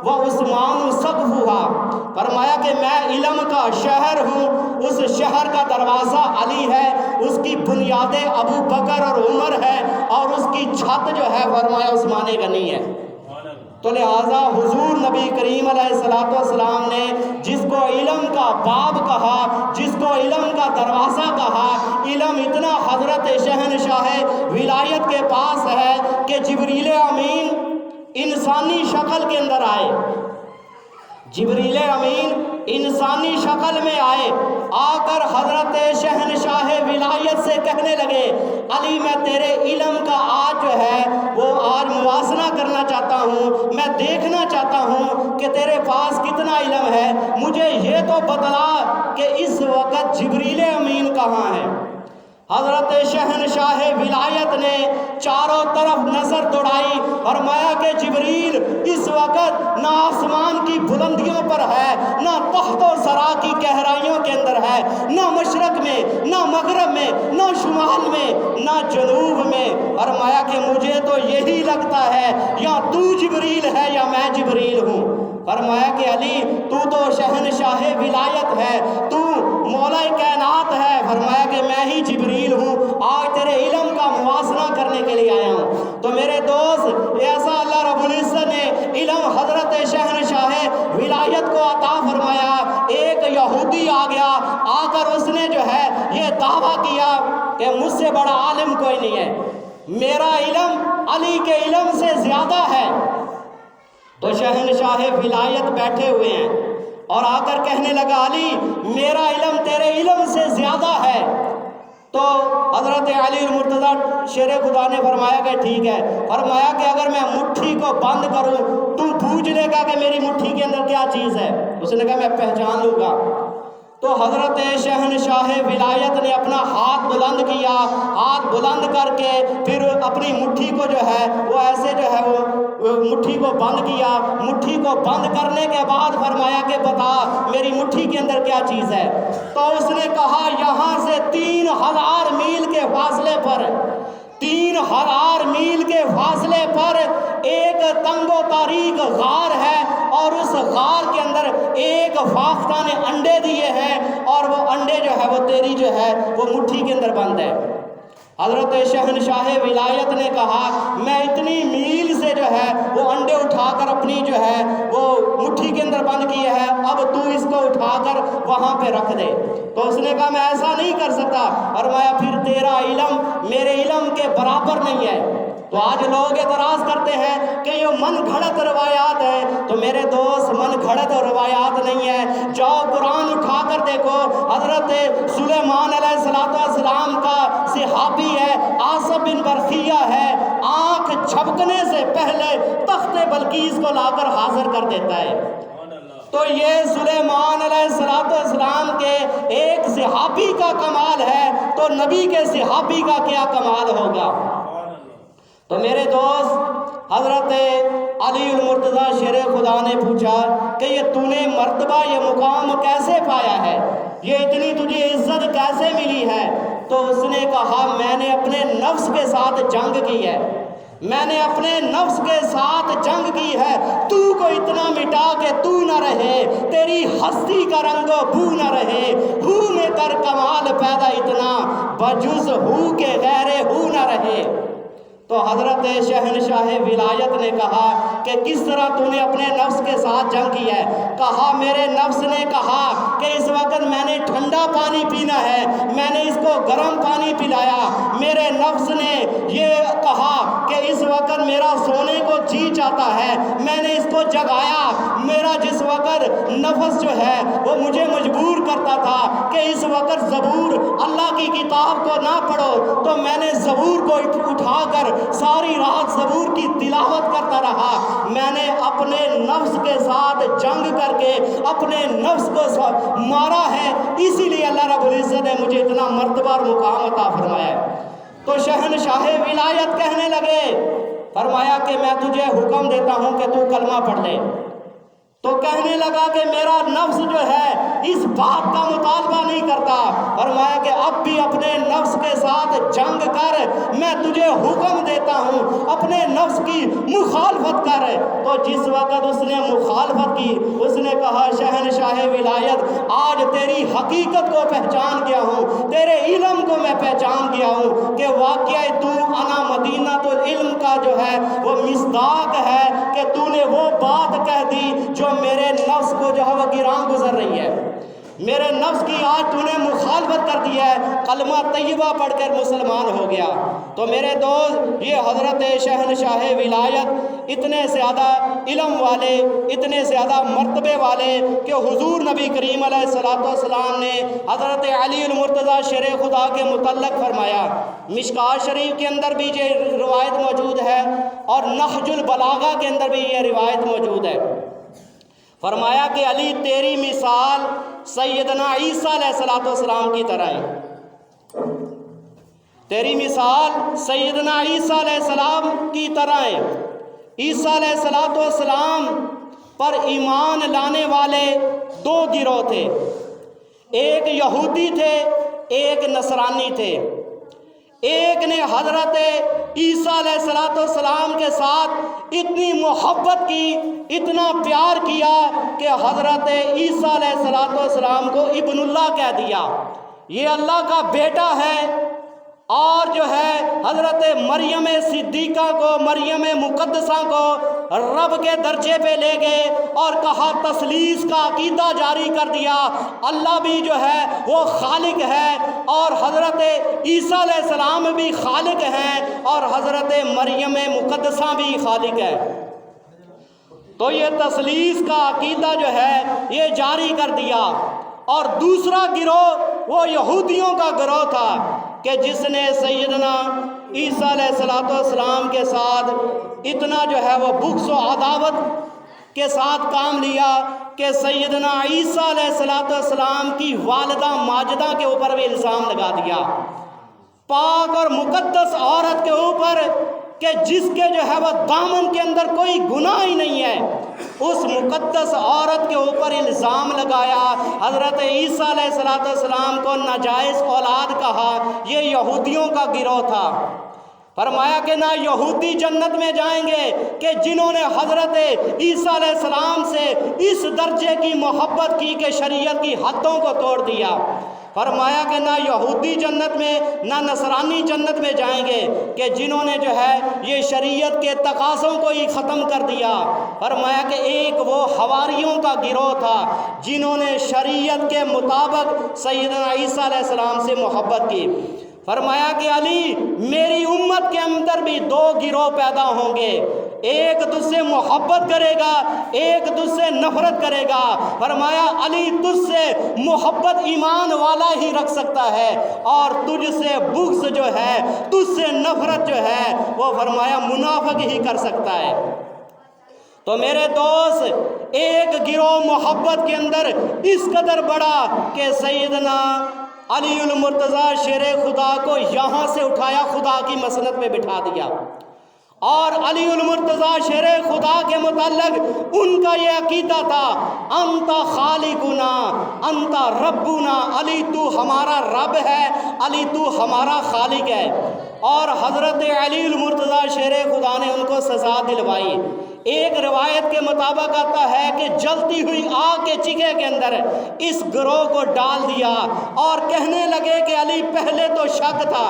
وعثمان سقفھا۔ فرمایا کہ میں علم کا شہر ہوں، اس شہر کا دروازہ علی ہے، اس کی بنیادیں ابو بکر اور عمر ہے، اور اس کی چھت جو ہے فرمایا عثمان غنی ہے۔ تو لہٰذا حضور نبی کریم علیہ السلام نے جس کو علم کا باب کہا، جس کو علم کا دروازہ کہا، علم اتنا حضرت شہنشاہ ولایت کے پاس ہے کہ جبریل امین انسانی شکل کے اندر آئے، جبریل امین انسانی شکل میں آئے، آ کر حضرت شہنشاہ ولایت سے کہنے لگے علی میں تیرے علم کا آج جو ہے وہ آج موازنہ کرنا چاہتا ہوں، میں دیکھنا چاہتا ہوں کہ تیرے پاس کتنا علم ہے، مجھے یہ تو بتلا کہ اس وقت جبریل امین کہاں ہے۔ حضرت شہنشاہ ولایت نے چاروں طرف نظر دوڑائی، فرمایا کہ جبریل اس وقت نہ آسمان کی بلندیوں پر ہے، نہ تحت و ثری کی گہرائیوں کے اندر ہے، نہ مشرق میں، نہ مغرب میں، نہ شمال میں، نہ جنوب میں۔ فرمایا کہ مجھے تو یہی لگتا ہے یا تو جبریل ہے یا میں جبریل ہوں۔ فرمایا کہ علی تو شہنشاہ ولایت ہے، تو مولا کائنات ہے۔ فرمایا کہ میں ہی جبریل ہوں، آج تیرے علم کا موازنہ کرنے کے لیے آیا ہوں۔ تو میرے دوست ایسا اللہ رب العزت نے علم حضرت شہنشاہ ولایت کو عطا فرمایا۔ ایک یہودی آ گیا، آ کر اس نے جو ہے یہ دعویٰ کیا کہ مجھ سے بڑا عالم کوئی نہیں ہے، میرا علم علی کے علم سے زیادہ ہے۔ تو شہنشاہ ولایت بیٹھے ہوئے ہیں اور آ کر کہنے لگا علی میرا علم تیرے علم سے زیادہ ہے۔ تو حضرت علی المرتضیٰ شیر خدا نے فرمایا کہ ٹھیک ہے۔ فرمایا کہ اگر میں مٹھی کو بند کروں تو پوچھ لے گا کہ میری مٹھی کے اندر کیا چیز ہے؟ اس نے کہا میں پہچان لوں گا۔ تو حضرت شہنشاہ ولایت نے اپنا ہاتھ بلند کیا، ہاتھ بلند کر کے پھر اپنی مٹھی کو جو ہے وہ ایسے جو ہے وہ مٹھی کو بند کیا۔ مٹھی کو بند کرنے کے بعد فرمایا کہ بتا میری مٹھی کے اندر کیا چیز ہے؟ تو اس نے کہا یہاں سے 3000 میل کے فاصلے پر، 3000 میل کے فاصلے پر ایک تنگ و تاریک غار ہے، اور اس غار کے اندر ایک فاختہ نے انڈے دیے ہیں، اور وہ انڈے جو ہے وہ تیری جو ہے وہ مٹھی کے اندر بند ہے۔ حضرت شہنشاہ ولایت نے کہا میں اتنی میل سے جو ہے وہ انڈے اٹھا کر اپنی جو ہے وہ مٹھی کے اندر بند کیے ہیں، اب تو اس کو اٹھا کر وہاں پہ رکھ دے۔ تو اس نے کہا میں ایسا نہیں کر سکتا۔ فرمایا پھر تیرا علم میرے علم کے برابر نہیں ہے۔ تو آج لوگ اعتراض کرتے ہیں کہ یہ من گھڑت روایات ہیں، تو میرے دوست من گھڑت روایات نہیں ہے۔ جاؤ قرآن اٹھا کر دیکھو، حضرت سلیمان علیہ السلام کا صحابی ہے، آصف بن برخیہ ہے، آنکھ جھپکنے سے پہلے تخت بلقیس کو لا کر حاضر کر دیتا ہے۔ تو یہ سلیمان علیہ السلام کے ایک صحابی کا کمال ہے، تو نبی کے صحابی کا کیا کمال ہوگا؟ تو میرے دوست حضرت علی المرتضیٰ شیر خدا نے پوچھا کہ یہ تو نے مرتبہ یہ مقام کیسے پایا ہے، یہ اتنی تجھے عزت کیسے ملی ہے؟ تو اس نے کہا میں نے اپنے نفس کے ساتھ جنگ کی ہے، میں نے اپنے نفس کے ساتھ جنگ کی ہے، تو کو اتنا مٹا کہ تو نہ رہے، تیری ہستی کا رنگ و بو نہ رہے، ہو میں کر کمال پیدا اتنا بجز ہو کے غیر ہو نہ رہے۔ تو حضرت شہنشاہ ولایت نے کہا کہ کس طرح تو نے اپنے نفس کے ساتھ جنگ کی ہے؟ کہا میرے نفس نے کہا کہ اس وقت میں نے ٹھنڈا پانی پینا ہے، میں نے اس کو گرم پانی پلایا۔ میرے نفس نے یہ کہا کہ اس وقت میرا سونے کو جی چاہتا ہے، میں نے اس کو جگایا۔ میرا جس وقت نفس جو ہے وہ مجھے مجبور کرتا تھا کہ اس وقت زبور اللہ کی کتاب کو نہ پڑھو، تو میں نے زبور کو اٹھا کر ساری رات زبور کی تلاوت کرتا رہا۔ میں نے اپنے نفس کے ساتھ جنگ کر کے اپنے نفس کو مارا ہے، اسی لیے اللہ رب العزت نے مجھے اتنا مرتبہ اور مقام عطا فرمایا ہے۔ تو شہنشاہ ولایت کہنے لگے، فرمایا کہ میں تجھے حکم دیتا ہوں کہ تو کلمہ پڑھ لے۔ تو کہنے لگا کہ میرا نفس جو ہے اس بات کا مطالبہ نہیں کرتا۔ فرمایا کہ اب بھی اپنے نفس کے ساتھ جنگ کر، میں تجھے حکم دیتا ہوں اپنے نفس کی مخالفت کر۔ تو جس وقت اس نے مخالفت کی، اس نے کہا شہنشاہ ولایت آج تیری حقیقت کو پہچان گیا ہوں، تیرے علم کو میں پہچان گیا ہوں کہ واقعہ تو انا مدینہ تو علم کا جو ہے وہ مصداق ہے کہ تو نے وہ بات کہہ دی جو میرے نفس کو جو ہے وہ گراں گزر رہی ہے۔ میرے نفس کی آج تو نے مخالفت کر دی ہے، کلمہ طیبہ پڑھ کر مسلمان ہو گیا۔ تو میرے دوست، یہ حضرت شہنشاہ ولایت اتنے زیادہ علم والے، اتنے زیادہ مرتبے والے کہ حضور نبی کریم علیہ السلام نے حضرت علی المرتضیٰ شیر خدا کے متعلق فرمایا۔ مشکوٰۃ شریف کے اندر بھی یہ روایت موجود ہے اور نہج البلاغہ کے اندر بھی یہ روایت موجود ہے۔ فرمایا کہ علی تیری مثال سیدنا عیسیٰ علیہ السلام کی طرح ہے، تیری مثال سیدنا عیسیٰ علیہ السلام کی طرح ہے۔ عیسیٰ علیہ السلام پر ایمان لانے والے دو گروہ تھے، ایک یہودی تھے، ایک نصرانی تھے۔ ایک نے حضرت عیسیٰ علیہ السلام کے ساتھ اتنی محبت کی، اتنا پیار کیا کہ حضرت عیسیٰ علیہ السلام کو ابن اللہ کہہ دیا، یہ اللہ کا بیٹا ہے۔ اور جو ہے حضرت مریم صدیقہ کو، مریم مقدسہ کو رب کے درجے پہ لے گئے اور کہا تثلیث کا عقیدہ جاری کر دیا، اللہ بھی جو ہے وہ خالق ہے اور حضرت عیسیٰ علیہ السلام بھی خالق ہیں اور حضرت مریم مقدسہ بھی خالق ہے۔ تو یہ تثلیث کا عقیدہ جو ہے یہ جاری کر دیا۔ اور دوسرا گروہ وہ یہودیوں کا گروہ تھا کہ جس نے سیدنا عیسیٰ علیہ السلام کے ساتھ اتنا جو ہے وہ بغض و عداوت کے ساتھ کام لیا کہ سیدنا عیسیٰ علیہ السلام کی والدہ ماجدہ کے اوپر بھی الزام لگا دیا، پاک اور مقدس عورت کے اوپر کہ جس کے جو ہے وہ دامن کے اندر کوئی گناہ ہی نہیں ہے، اس مقدس عورت کے اوپر الزام لگایا۔ حضرت عیسیٰ علیہ السلام کو ناجائز اولاد کہا، یہ یہودیوں کا گروہ تھا۔ فرمایا کہ نہ یہودی جنت میں جائیں گے کہ جنہوں نے حضرت عیسیٰ علیہ السلام سے اس درجے کی محبت کی کہ شریعت کی حدوں کو توڑ دیا۔ فرمایا کہ نہ یہودی جنت میں، نہ نصرانی جنت میں جائیں گے کہ جنہوں نے جو ہے یہ شریعت کے تقاضوں کو ہی ختم کر دیا۔ فرمایا کہ ایک وہ حواریوں کا گروہ تھا جنہوں نے شریعت کے مطابق سیدنا عیسیٰ علیہ السلام سے محبت کی۔ فرمایا کہ علی میری امت کے اندر بھی دو گروہ پیدا ہوں گے، ایک تجھ سے محبت کرے گا، ایک تجھ سے نفرت کرے گا۔ فرمایا علی تجھ سے محبت ایمان والا ہی رکھ سکتا ہے اور تجھ سے بغض جو ہے، تجھ سے نفرت جو ہے وہ فرمایا منافق ہی کر سکتا ہے۔ تو میرے دوست، ایک گروہ محبت کے اندر اس قدر بڑا کہ سیدنا علی المرتضیٰ شیر خدا کو یہاں سے اٹھایا، خدا کی مسند پہ بٹھا دیا۔ اور علی المرتضیٰ شیر خدا کے متعلق ان کا یہ عقیدہ تھا، انت خالقنا انت ربنا، علی تو ہمارا رب ہے، علی تو ہمارا خالق ہے۔ اور حضرت علی المرتضیٰ شیر خدا نے ان کو سزا دلوائی۔ ایک روایت کے مطابق آتا ہے کہ جلتی ہوئی آگ کے چیخے کے اندر اس گروہ کو ڈال دیا اور کہنے لگے کہ علی پہلے تو شک تھا،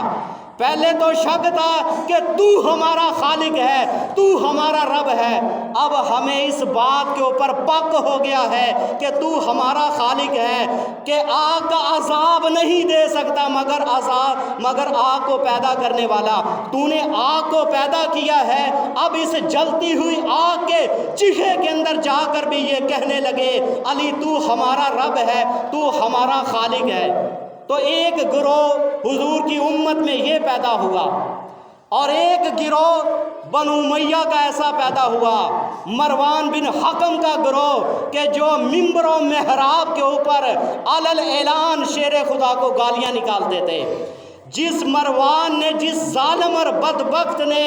پہلے تو شک تھا کہ تو ہمارا خالق ہے، تو ہمارا رب ہے، اب ہمیں اس بات کے اوپر پک ہو گیا ہے کہ تو ہمارا خالق ہے، کہ آگ کا عذاب نہیں دے سکتا مگر آگ کو پیدا کرنے والا تو نے آگ کو پیدا کیا ہے۔ اب اس جلتی ہوئی آگ کے چیخے کے اندر جا کر بھی یہ کہنے لگے علی تو ہمارا رب ہے، تو ہمارا خالق ہے۔ تو ایک گروہ حضور کی امت میں یہ پیدا ہوا، اور ایک گروہ بنو امیہ کا ایسا پیدا ہوا، مروان بن حکم کا گروہ، کہ جو ممبر و محراب کے اوپر علل اعلان شیر خدا کو گالیاں نکالتے تھے۔ جس مروان نے، جس ظالم اور بدبخت نے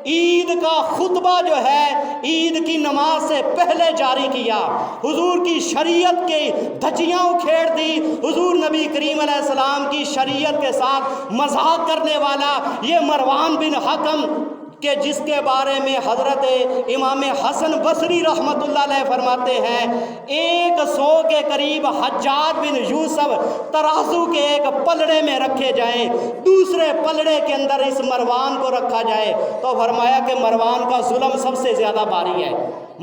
عید کا خطبہ جو ہے عید کی نماز سے پہلے جاری کیا، حضور کی شریعت کے دھجیاں اکھیڑ دی، حضور نبی کریم علیہ السلام کی شریعت کے ساتھ مذاق کرنے والا یہ مروان بن حکم، کہ جس کے بارے میں حضرت امام حسن بصری رحمۃ اللہ علیہ فرماتے ہیں 100 کے قریب حجاج بن یوسف ترازو کے ایک پلڑے میں رکھے جائیں، دوسرے پلڑے کے اندر اس مروان کو رکھا جائے، تو فرمایا کہ مروان کا ظلم سب سے زیادہ باری ہے۔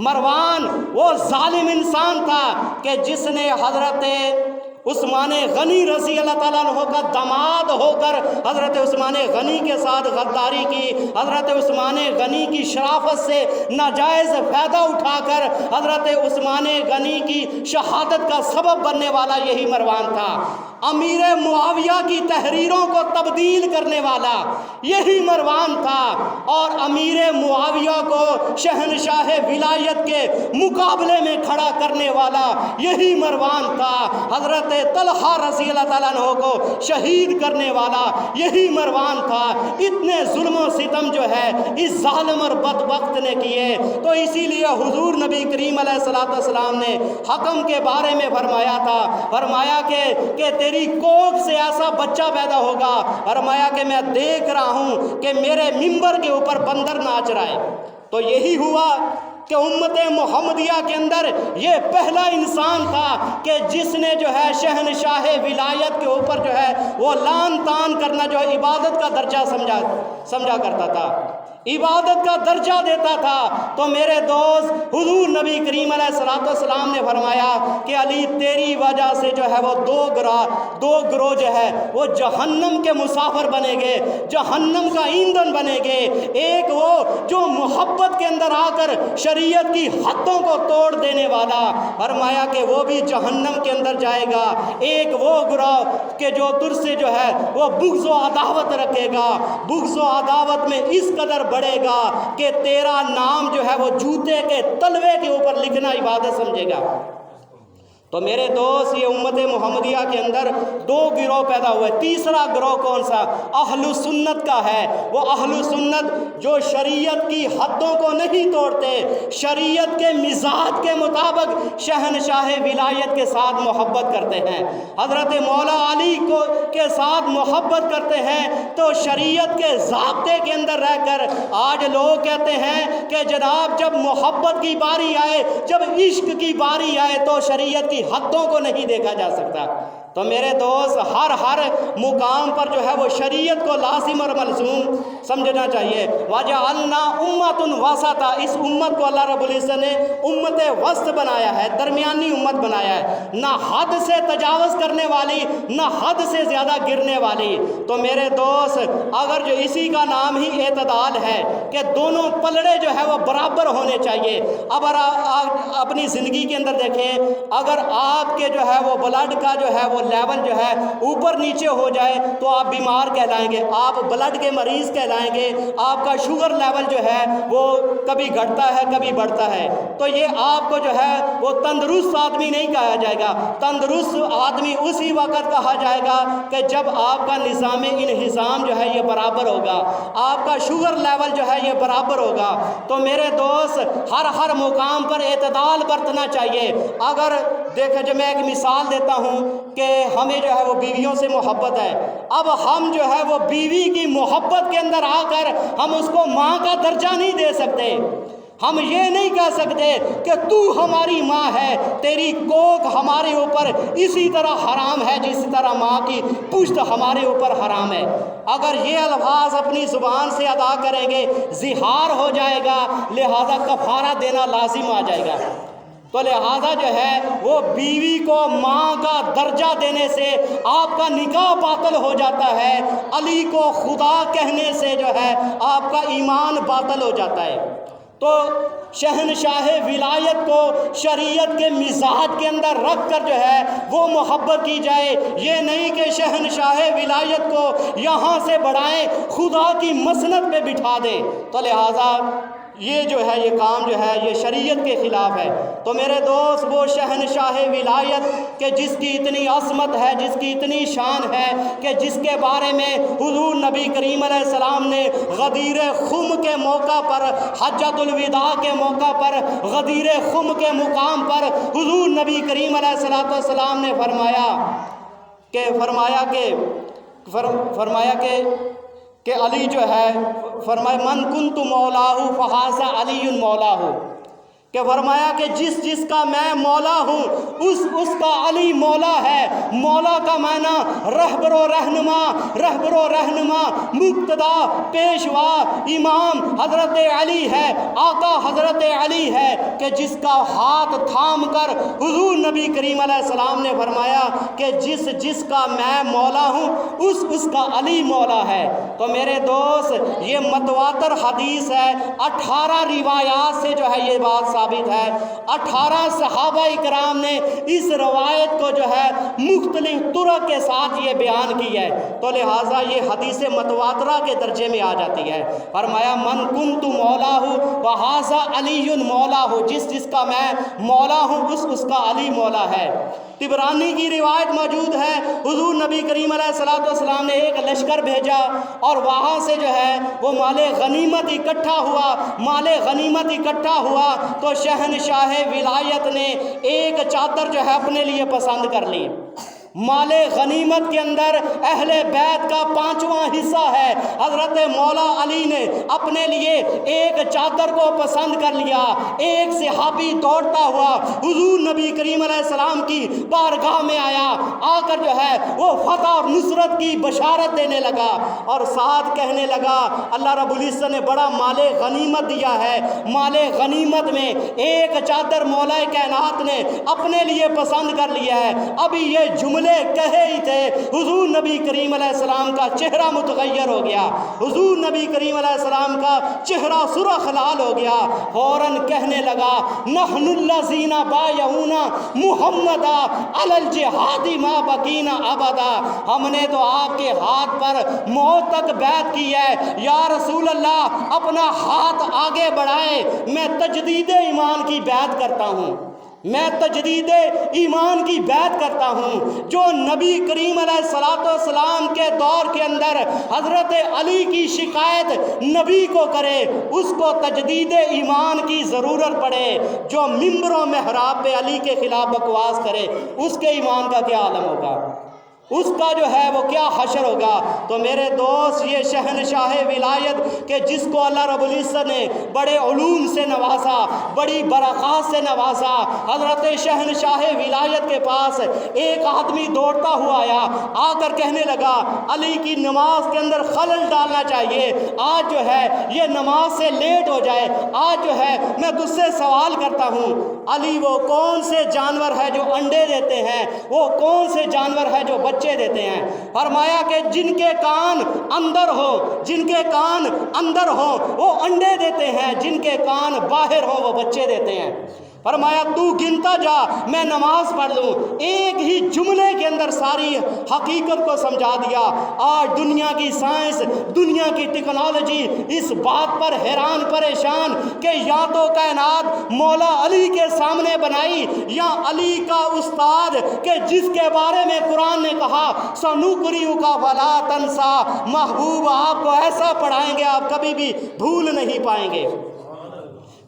مروان وہ ظالم انسان تھا کہ جس نے حضرت عثمان غنی رضی اللہ تعالیٰ عنہ کا داماد ہو کر حضرت عثمان غنی کے ساتھ غداری کی، حضرت عثمان غنی کی شرافت سے ناجائز فائدہ اٹھا کر حضرت عثمان غنی کی شہادت کا سبب بننے والا یہی مروان تھا۔ امیر معاویہ کی تحریروں کو تبدیل کرنے والا یہی مروان تھا، اور امیر معاویہ کو شہنشاہ ولایت کے مقابلے میں کھڑا کرنے والا یہی مروان تھا، حضرت طلحہ رضی اللہ تعالیٰ عنہ کو شہید کرنے والا یہی مروان تھا۔ اتنے ظلم و ستم جو ہے اس ظالم اور بدبخت نے کیے، تو اسی لیے حضور نبی کریم علیہ السلام نے حکم کے بارے میں فرمایا کہ تیری کوکھ سے ایسا بچہ پیدا ہوگا، فرمایا کہ میں دیکھ رہا ہوں کہ میرے ممبر کے اوپر بندر ناچ رہا ہے۔ تو یہی ہوا کہ امت محمدیہ کے اندر یہ پہلا انسان تھا کہ جس نے جو ہے شہنشاہ ولایت کے اوپر جو ہے وہ لان تان کرنا جو ہے عبادت کا درجہ سمجھا کرتا تھا، عبادت کا درجہ دیتا تھا۔ تو میرے دوست حضور نبی کریم علیہ السلام نے فرمایا کہ علی تیری وجہ سے جو ہے وہ دو گروہ جو ہے وہ جہنم کے مسافر بنے گے، جہنم کا ایندھن بنے گے۔ ایک وہ جو محبت کے اندر آ کر شریعت کی حدوں کو توڑ دینے والا، فرمایا کہ وہ بھی جہنم کے اندر جائے گا۔ ایک وہ گروہ کہ جو تجھ سے جو ہے وہ بغض و عداوت رکھے گا، بغض و عداوت میں اس قدر بڑھے گا کہ تیرا نام جو ہے وہ جوتے کے تلوے کے اوپر لکھنا عبادت سمجھے گا۔ تو میرے دوست یہ امت محمدیہ کے اندر دو گروہ پیدا ہوئے۔ تیسرا گروہ کون سا؟ اہل سنت کا ہے۔ وہ اہل سنت جو شریعت کی حدوں کو نہیں توڑتے، شریعت کے مزاج کے مطابق شہنشاہ ولایت کے ساتھ محبت کرتے ہیں، حضرت مولا علی کے ساتھ محبت کرتے ہیں۔ تو شریعت کے ضابطے کے اندر رہ کر آج لوگ کہتے ہیں کہ جناب جب محبت کی باری آئے، جب عشق کی باری آئے تو شریعت کی حدوں کو نہیں دیکھا جا سکتا۔ تو میرے دوست ہر مقام پر جو ہے وہ شریعت کو لازم اور ملزوم سمجھنا چاہیے۔ وَجَعَلْنَا أُمَّةً وَسَطًا، اس امت کو اللہ رب العزت نے امت وسط بنایا ہے، درمیانی امت بنایا ہے، نہ حد سے تجاوز کرنے والی، نہ حد سے زیادہ گرنے والی۔ تو میرے دوست اگر جو اسی کا نام ہی اعتدال ہے کہ دونوں پلڑے جو ہے وہ برابر ہونے چاہیے۔ اب اپنی زندگی کے اندر دیکھیں، اگر آپ کے جو ہے وہ بلڈ کا جو ہے وہ لیول جو ہے اوپر نیچے ہو جائے تو آپ بیمار کہلائیں گے، آپ بلڈ کے مریض کہلائیں گے، آپ کا شوگر لیول جو ہے وہ کبھی گھٹتا ہے کبھی بڑھتا ہے۔ تو یہ آپ کو جو ہے وہ تندرست آدمی نہیں کہا جائے گا۔ تندرست آدمی اسی وقت کہا جائے گا کہ جب آپ کا نظام انہضام جو ہے یہ برابر ہوگا، آپ کا شوگر لیول جو ہے یہ برابر ہوگا۔ تو میرے دوست ہر مقام پر اعتدال برتنا چاہیے۔ اگر دیکھیں جو میں ایک مثال دیتا ہوں کہ ہمیں جو ہے وہ بیویوں سے محبت ہے، اب ہم جو ہے وہ بیوی کی محبت کے اندر آ کر ہم اس کو ماں کا درجہ نہیں دے سکتے، ہم یہ نہیں کہہ سکتے کہ تو ہماری ماں ہے، تیری کوکھ ہمارے اوپر اسی طرح حرام ہے جس طرح ماں کی پشت ہمارے اوپر حرام ہے۔ اگر یہ الفاظ اپنی زبان سے ادا کریں گے زہار ہو جائے گا، لہذا کفارہ دینا لازم آ جائے گا۔ تو لہذا جو ہے وہ بیوی کو ماں کا درجہ دینے سے آپ کا نکاح باطل ہو جاتا ہے، علی کو خدا کہنے سے جو ہے آپ کا ایمان باطل ہو جاتا ہے۔ تو شہنشاہ ولایت کو شریعت کے مزاج کے اندر رکھ کر جو ہے وہ محبت کی جائے، یہ نہیں کہ شہنشاہ ولایت کو یہاں سے بڑھائیں، خدا کی مسند پہ بٹھا دیں۔ تو لہٰذا یہ جو ہے یہ کام جو ہے یہ شریعت کے خلاف ہے۔ تو میرے دوست، وہ شہنشاہ ولایت کہ جس کی اتنی عظمت ہے، جس کی اتنی شان ہے، کہ جس کے بارے میں حضور نبی کریم علیہ السلام نے غدیر خم کے موقع پر، حجۃ الوداع کے موقع پر، غدیر خم کے مقام پر حضور نبی کریم علیہ السلام نے فرمایا کہ علی جو ہے فرمایا من کنت مولاہ فہذا علی مولاہ، کہ فرمایا کہ جس کا میں مولا ہوں اس کا علی مولا ہے۔ مولا کا معنی رہبر و رہنما، مقتدا، پیشوا، امام حضرت علی ہے، آقا حضرت علی ہے، کہ جس کا ہاتھ تھام کر حضور نبی کریم علیہ السلام نے فرمایا کہ جس کا میں مولا ہوں اس کا علی مولا ہے۔ تو میرے دوست، یہ متواتر حدیث ہے، 18 روایات سے جو ہے یہ بات ثابت ہے۔ 18 صحابہ اکرام نے اس روایت کو جو ہے مختلف طرق کے ساتھ یہ بیان کی ہے، تو لہٰذا یہ حدیث متواترہ کے درجے میں آ جاتی ہے۔ فرمایا من کنت مولاہ وہذا علی مولاہ، جس کا میں مولا ہوں اس کا علی مولا ہے۔ طبرانی کی روایت موجود ہے، حضور نبی کریم علیہ السلام نے ایک لشکر بھیجا اور وہاں سے جو ہے وہ مال غنیمت اکٹھا ہوا تو شہنشاہ ولایت نے ایک چادر جو ہے اپنے لیے پسند کر لی۔ مال غنیمت کے اندر اہل بیت کا 5واں حصہ ہے، حضرت مولا علی نے اپنے لیے ایک چادر کو پسند کر لیا۔ ایک صحابی دوڑتا ہوا حضور نبی کریم علیہ السلام کی بارگاہ میں آیا، آ کر جو ہے وہ فتح اور نصرت کی بشارت دینے لگا اور ساتھ کہنے لگا اللہ رب العزت نے بڑا مال غنیمت دیا ہے، مال غنیمت میں ایک چادر مولا کائنات نے اپنے لیے پسند کر لیا ہے۔ ابھی یہ جملے کہے ہی تھے، حضور نبی کریم علیہ السلام کا چہرہ متغیر ہو گیا، حضور نبی کریم علیہ السلام کا چہرہ سرخ لال ہو گیا، فوراً کہنے لگا نحن الذین بایعون محمدا علی الجہاد ما بقینا ابدا، ہم نے تو آپ کے ہاتھ پر موت تک بیعت کی ہے، یا رسول اللہ اپنا ہاتھ آگے بڑھائیں، میں تجدید ایمان کی بیعت کرتا ہوں، میں تجدید ایمان کی بیعت کرتا ہوں۔ جو نبی کریم علیہ السلام کے دور کے اندر حضرت علی کی شکایت نبی کو کرے اس کو تجدید ایمان کی ضرورت پڑے، جو ممبر و محراب پہ علی کے خلاف بکواس کرے اس کے ایمان کا کیا عالم ہوگا، اس کا جو ہے وہ کیا حشر ہوگا۔ تو میرے دوست، یہ شہنشاہ ولایت کہ جس کو اللہ رب العزت نے بڑے علوم سے نوازا، بڑی برکات سے نوازا، حضرت شہنشاہ ولایت کے پاس ایک آدمی دوڑتا ہوا آیا، آ کر کہنے لگا علی کی نماز کے اندر خلل ڈالنا چاہیے، آج جو ہے یہ نماز سے لیٹ ہو جائے، آج جو ہے میں تجھ سے سوال کرتا ہوں علی وہ کون سے جانور ہے جو انڈے دیتے ہیں، وہ کون سے جانور ہے جو بچے دیتے ہیں؟ فرمایا کہ جن کے کان اندر ہو وہ انڈے دیتے ہیں، جن کے کان باہر ہو وہ بچے دیتے ہیں۔ فرمایا تو گنتا جا، میں نماز پڑھ لوں۔ ایک ہی جملے کے اندر ساری حقیقت کو سمجھا دیا۔ آج دنیا کی سائنس، دنیا کی ٹیکنالوجی اس بات پر حیران پریشان کہ یا تو کائنات مولا علی کے سامنے بنائی یا علی کا استاد کہ جس کے بارے میں قرآن نے کہا سنقرئک فلا تنسا، محبوب آپ کو ایسا پڑھائیں گے آپ کبھی بھی بھول نہیں پائیں گے۔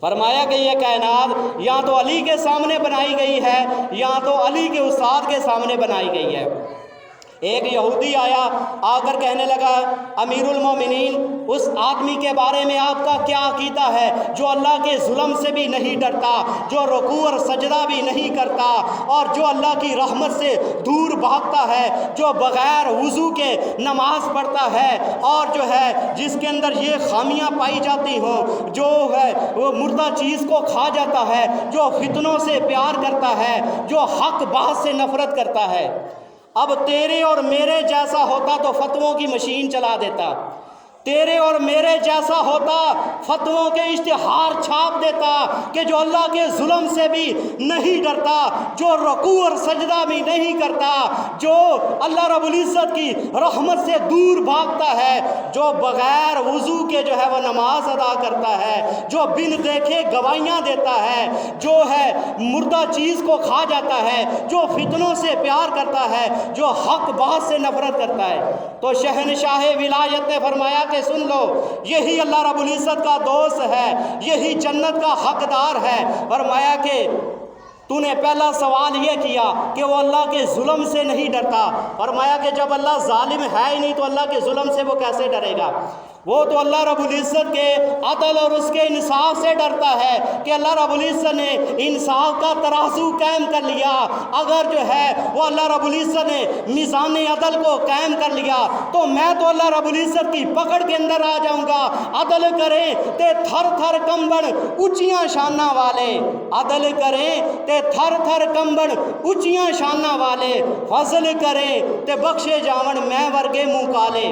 فرمایا کہ یہ کائنات یا تو علی کے سامنے بنائی گئی ہے یا تو علی کے استاد کے سامنے بنائی گئی ہے۔ ایک یہودی آیا، آ کر کہنے لگا امیر المومنین، اس آدمی کے بارے میں آپ کا کیا عقیدہ ہے جو اللہ کے ظلم سے بھی نہیں ڈرتا، جو رکوع اور سجدہ بھی نہیں کرتا، اور جو اللہ کی رحمت سے دور بھاگتا ہے، جو بغیر وضو کے نماز پڑھتا ہے، اور جو ہے جس کے اندر یہ خامیاں پائی جاتی ہوں، جو ہے وہ مردہ چیز کو کھا جاتا ہے، جو فتنوں سے پیار کرتا ہے، جو حق بات سے نفرت کرتا ہے۔ اب تیرے اور میرے جیسا ہوتا تو فتووں کی مشین چلا دیتا، تیرے اور میرے جیسا ہوتا فتووں کے اشتہار چھاپ دیتا کہ جو اللہ کے ظلم سے بھی نہیں ڈرتا، جو رکوع اور سجدہ بھی نہیں کرتا، جو اللہ رب العزت کی رحمت سے دور بھاگتا ہے، جو بغیر وضو کے جو ہے وہ نماز ادا کرتا ہے، جو بن دیکھے گواہیاں دیتا ہے، جو ہے مردہ چیز کو کھا جاتا ہے، جو فتنوں سے پیار کرتا ہے، جو حق بات سے نفرت کرتا ہے۔ تو شہنشاہ ولایت نے فرمایا کہ سن لو، یہی اللہ رب العزت کا دوست ہے، یہی جنت کا حقدار ہے۔ فرمایا کہ تو نے پہلا سوال یہ کیا کہ وہ اللہ کے ظلم سے نہیں ڈرتا۔ فرمایا کہ جب اللہ ظالم ہے ہی نہیں تو اللہ کے ظلم سے وہ کیسے ڈرے گا؟ وہ تو اللہ رب العزت کے عدل اور اس کے انصاف سے ڈرتا ہے کہ اللہ رب العزت نے انصاف کا ترازو قائم کر لیا۔ اگر جو ہے وہ اللہ رب العزت نے میزان عدل کو قائم کر لیا تو میں تو اللہ رب العزت کی پکڑ کے اندر آ جاؤں گا۔ عدل کریں تے تھر تھر کمبن اونچیاں شانہ والے، عدل کریں تے تھر تھر کمبن اونچیاں شانہ والے، فضل کریں تے بخشے جاون میں ورگے منہ کالے۔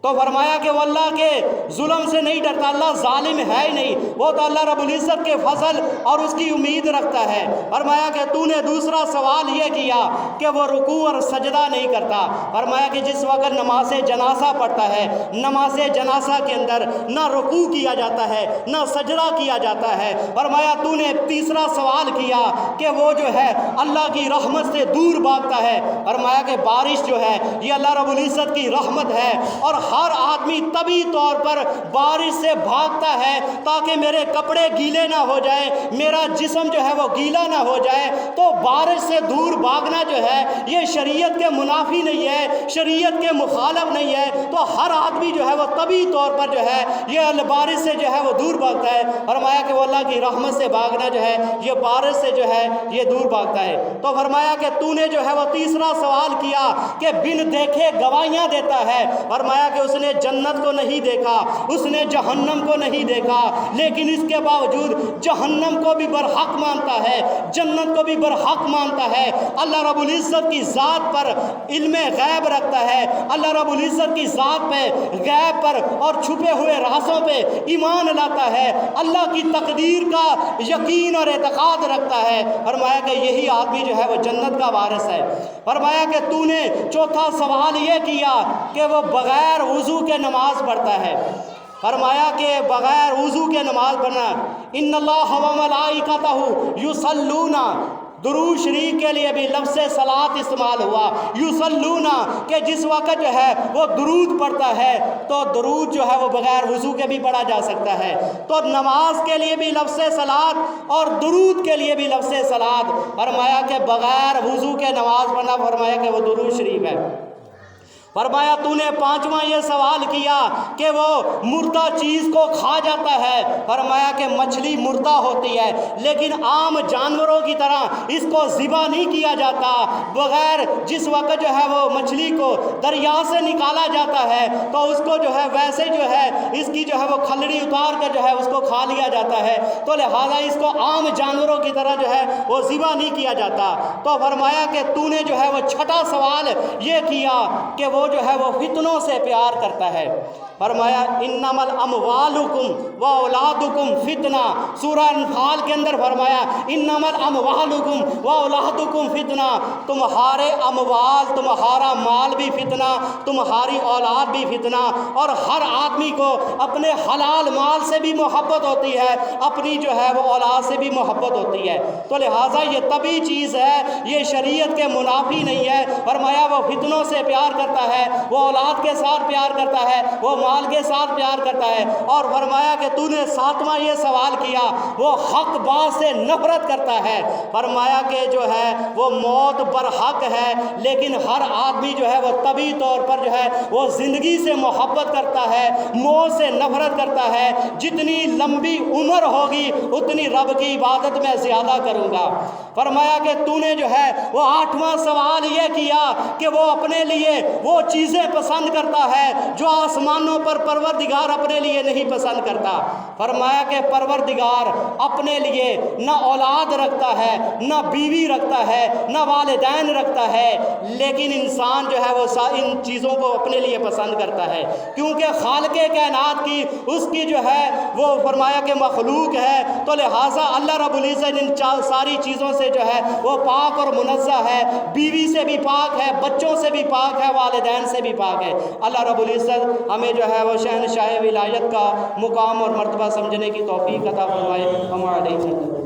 تو فرمایا کہ وہ اللہ کے ظلم سے نہیں ڈرتا، اللہ ظالم ہے ہی نہیں، وہ تو اللہ رب العزت کے فضل اور اس کی امید رکھتا ہے۔ فرمایا کہ تو نے دوسرا سوال یہ کیا کہ وہ رکوع اور سجدہ نہیں کرتا۔ فرمایا کہ جس وقت نماز جنازہ پڑھتا ہے، نماز جنازہ کے اندر نہ رکوع کیا جاتا ہے نہ سجدہ کیا جاتا ہے۔ فرمایا تو نے تیسرا سوال کیا کہ وہ جو ہے اللہ کی رحمت سے دور بھاگتا ہے۔ فرمایا کہ بارش جو ہے یہ اللہ رب العزت کی رحمت ہے، اور ہر آدمی طبی طور پر بارش سے بھاگتا ہے تاکہ میرے کپڑے گیلے نہ ہو جائیں، میرا جسم جو ہے وہ گیلا نہ ہو جائے۔ تو بارش سے دور بھاگنا جو ہے یہ شریعت کے منافی نہیں ہے، شریعت کے مخالف نہیں ہے۔ تو ہر آدمی جو ہے وہ طبی طور پر جو ہے یہ بارش سے جو ہے وہ دور بھاگتا ہے۔ فرمایا کہ وہ اللہ کی رحمت سے بھاگنا جو ہے یہ بارش سے جو ہے یہ دور بھاگتا ہے۔ تو فرمایا کہ تو نے جو ہے وہ تیسرا سوال کیا کہ بن دیکھے گواہیاں دیتا ہے۔ فرمایا کہ اس نے جنت کو نہیں دیکھا، اس نے جہنم کو نہیں دیکھا، لیکن اس کے باوجود جہنم کو بھی برحق مانتا ہے، جنت کو بھی برحق مانتا ہے۔ اللہ رب العزت کی ذات پر علم غیب رکھتا ہے، اللہ رب العزت کی ذات پہ، غیب پر اور چھپے ہوئے رازوں پہ ایمان لاتا ہے، اللہ کی تقدیر کا یقین اور اعتقاد رکھتا ہے۔ فرمایا کہ یہی آدمی جو ہے وہ جنت کا وارث ہے۔ فرمایا کہ تو نے چوتھا سوال یہ کیا کہ وہ بغیر وضو کے نماز پڑھتا ہے۔ فرمایا کہ بغیر وضو کے نماز پڑھنا، ان اللہ و ملائکتہ یصلون، درود شریف کے لیے بھی لفظ صلاۃ استعمال ہوا، یصلون کہ جس وقت جو ہے وہ درود پڑھتا ہے تو درود جو ہے وہ بغیر وضو کے بھی پڑھا جا سکتا ہے۔ تو نماز کے لیے بھی لفظ صلاۃ اور درود کے لیے بھی لفظ صلاۃ۔ فرمایا کہ بغیر وضو کے نماز پڑھنا، فرمایا کہ وہ درود شریف ہے۔ فرمایا تو نے پانچواں یہ سوال کیا کہ وہ مردہ چیز کو کھا جاتا ہے۔ فرمایا کہ مچھلی مردہ ہوتی ہے لیکن عام جانوروں کی طرح اس کو ذبح نہیں کیا جاتا، بغیر جس وقت جو ہے وہ مچھلی کو دریا سے نکالا جاتا ہے تو اس کو جو ہے ویسے جو ہے اس کی جو ہے وہ کھلڑی اتار کر جو ہے اس کو کھا لیا جاتا ہے، تو لہٰذا اس کو عام جانوروں کی طرح جو ہے وہ ذبح نہیں کیا جاتا۔ تو فرمایا کہ تو نے جو ہے وہ چھٹا سوال یہ کیا کہ وہ جو ہے وہ فتنوں سے پیار کرتا ہے۔ فرمایا انما الاموالکم و اولادکم فتنہ، سورہ انفال کے اندر فرمایا انما الاموالکم و اولادکم فتنہ، تمہارے اموال، تمہارا مال بھی فتنہ، تمہاری اولاد بھی فتنہ۔ اور ہر آدمی کو اپنے حلال مال سے بھی محبت ہوتی ہے، اپنی جو ہے وہ اولاد سے بھی محبت ہوتی ہے۔ تو لہٰذا یہ طبی چیز ہے، یہ شریعت کے منافی نہیں ہے۔ فرمایا وہ فتنوں سے پیار کرتا ہے، وہ اولاد کے ساتھ پیار کرتا ہے، وہ مال کے ساتھ پیار کرتا ہے۔ اور فرمایا کہ تو نے ساتواں یہ سوال کیا، وہ حق بات سے نفرت کرتا ہے۔ فرمایا کہ جو ہے وہ موت برحق ہے، لیکن ہر آدمی جو ہے وہ طبعی طور پر جو ہے وہ زندگی سے محبت کرتا ہے، موت سے نفرت کرتا ہے۔ جتنی لمبی عمر ہوگی اتنی رب کی عبادت میں زیادہ کروں گا۔ فرمایا کہ تو نے جو ہے وہ 8واں سوال یہ کیا کہ وہ اپنے لیے وہ چیزیں پسند کرتا ہے جو آسمانوں پر پروردگار اپنے لیے نہیں پسند کرتا۔ فرمایا کہ پروردگار اپنے لیے نہ اولاد رکھتا ہے، نہ بیوی رکھتا ہے، نہ والدین رکھتا ہے، لیکن انسان جو ہے وہ ان چیزوں کو اپنے لیے پسند کرتا ہے، کیونکہ خالق کائنات کی اس کی جو ہے وہ فرمایا کہ مخلوق ہے، تو لہٰذا اللہ رب العزت ان ساری چیزوں سے جو ہے وہ پاک اور منزہ ہے۔ بیوی سے بھی پاک ہے، بچوں سے بھی پاک ہے، والدین سے بھی پاک ہے۔ اللہ رب العزت ہمیں جو ہے وہ شہنشاہ ولایت کا مقام اور مرتبہ سمجھنے کی توفیق عطا فرمائے۔ ہمارے